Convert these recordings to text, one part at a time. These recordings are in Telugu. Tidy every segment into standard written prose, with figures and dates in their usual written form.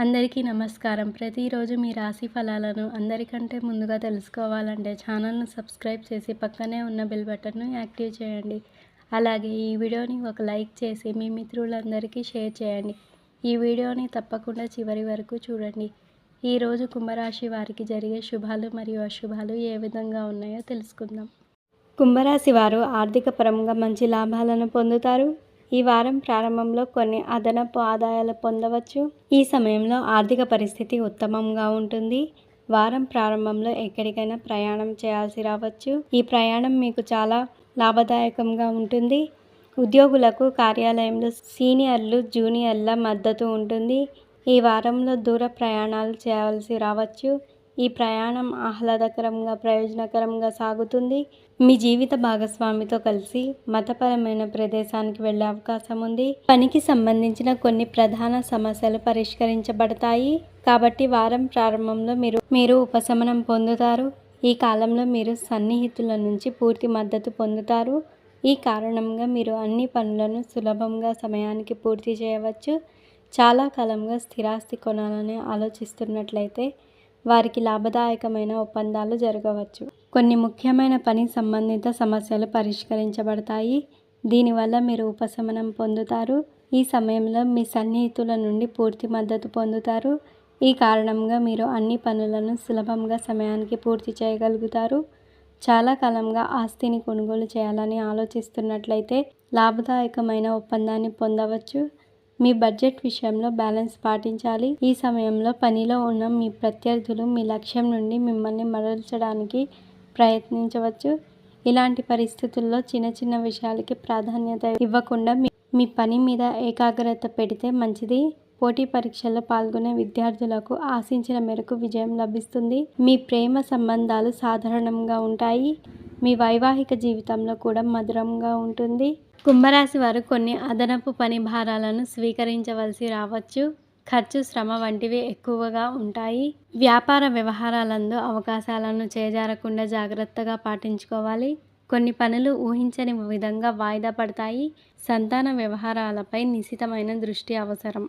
అందరికీ నమస్కారం. ప్రతిరోజు మీ రాశి ఫలాలను అందరికంటే ముందుగా తెలుసుకోవాలంటే ఛానల్‌ను సబ్స్క్రైబ్ చేసి పక్కనే ఉన్న బెల్ బటన్‌ను యాక్టివ్ చేయండి. అలాగే ఈ వీడియోని ఒక లైక్ చేసి మీ మిత్రులందరికీ షేర్ చేయండి. ఈ వీడియోని తప్పకుండా చివరి వరకు చూడండి. ఈరోజు కుంభరాశి వారికి జరిగే శుభాలు మరియు అశుభాలు ఏ విధంగా ఉన్నాయో తెలుసుకుందాం. కుంభరాశి వారు ఆర్థిక పరంగా మంచి లాభాలను పొందుతారు. ఈ వారం ప్రారంభంలో కొన్ని అదనపు ఆదాయాలు పొందవచ్చు. ఈ సమయంలో ఆర్థిక పరిస్థితి ఉత్తమంగా ఉంటుంది. వారం ప్రారంభంలో ఎక్కడికైనా ప్రయాణం చేయాల్సి రావచ్చు. ఈ ప్రయాణం మీకు చాలా లాభదాయకంగా ఉంటుంది. ఉద్యోగులకు కార్యాలయంలో సీనియర్లు, జూనియర్ల మద్దతు ఉంటుంది. ఈ వారంలో దూర ప్రయాణాలు చేయాల్సి రావచ్చు. ఈ ప్రయాణం ఆహ్లాదకరంగా, ప్రయోజనకరంగా సాగుతుంది. మీ జీవిత భాగస్వామితో కలిసి మతపరమైన ప్రదేశానికి వెళ్ళే అవకాశం ఉంది. పనికి సంబంధించిన కొన్ని ప్రధాన సమస్యలు పరిష్కరించబడతాయి. కాబట్టి వారం ప్రారంభంలో మీరు ఉపశమనం పొందుతారు. ఈ కాలంలో మీరు సన్నిహితుల నుంచి పూర్తి మద్దతు పొందుతారు. ఈ కారణంగా మీరు అన్ని పనులను సులభంగా సమయానికి పూర్తి చేయవచ్చు. చాలా కాలంగా స్థిరాస్తి కొనాలని ఆలోచిస్తున్నట్లయితే వారికి లాభదాయకమైన ఒప్పందాలు జరగవచ్చు. కొన్ని ముఖ్యమైన పని సంబంధిత సమస్యలు పరిష్కరించబడతాయి. దీనివల్ల మీరు ఉపశమనం పొందుతారు. ఈ సమయంలో మీ సన్నిహితుల నుండి పూర్తి మద్దతు పొందుతారు. ఈ కారణంగా మీరు అన్ని పనులను సులభంగా సమయానికి పూర్తి చేయగలుగుతారు. చాలా కాలంగా ఆస్తిని కొనుగోలు చేయాలని ఆలోచిస్తున్నట్లయితే లాభదాయకమైన ఒప్పందాన్ని పొందవచ్చు. మీ బడ్జెట్ విషయంలో బ్యాలెన్స్ పాటించాలి. ఈ సమయంలో పనిలో ఉన్న మీ ప్రత్యర్థులు మీ లక్ష్యం నుండి మిమ్మల్ని మరల్చడానికి ప్రయత్నించవచ్చు. ఇలాంటి పరిస్థితుల్లో చిన్న చిన్న విషయాలకి ప్రాధాన్యత ఇవ్వకుండా మీ పని మీద ఏకాగ్రత పెడితే మంచిది. పోటీ పరీక్షల్లో పాల్గొనే విద్యార్థులకు ఆశించిన మేరకు విజయం లభిస్తుంది. మీ ప్రేమ సంబంధాలు సాధారణంగా ఉంటాయి. మీ వైవాహిక జీవితంలో కూడా మధురంగా ఉంటుంది. కుంభరాశి వారు కొన్ని అదనపు పని భారాలను స్వీకరించవలసి రావచ్చు. ఖర్చు, శ్రమ వంటివి ఎక్కువగా ఉంటాయి. వ్యాపార వ్యవహారాలందు అవకాశాలను చేజారకుండా జాగ్రత్తగా పాటించుకోవాలి. కొన్ని పనులు ఊహించని విధంగా వాయిదా పడతాయి. సంతాన వ్యవహారాలపై నిశితమైన దృష్టి అవసరం.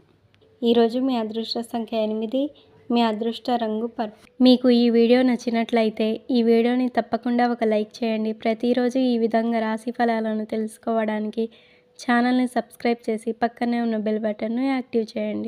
ఈరోజు మీ అదృష్ట సంఖ్య 8. మీ అదృష్ట రంగు పర్పుల్. మీకు ఈ వీడియో నచ్చినట్లయితే ఈ వీడియోని తప్పకుండా ఒక లైక్ చేయండి. ప్రతిరోజు ఈ విధంగా రాశి ఫలాలను తెలుసుకోవడానికి ఛానల్ని సబ్స్క్రైబ్ చేసి పక్కనే ఉన్న బెల్ బటన్ను యాక్టివ్ చేయండి.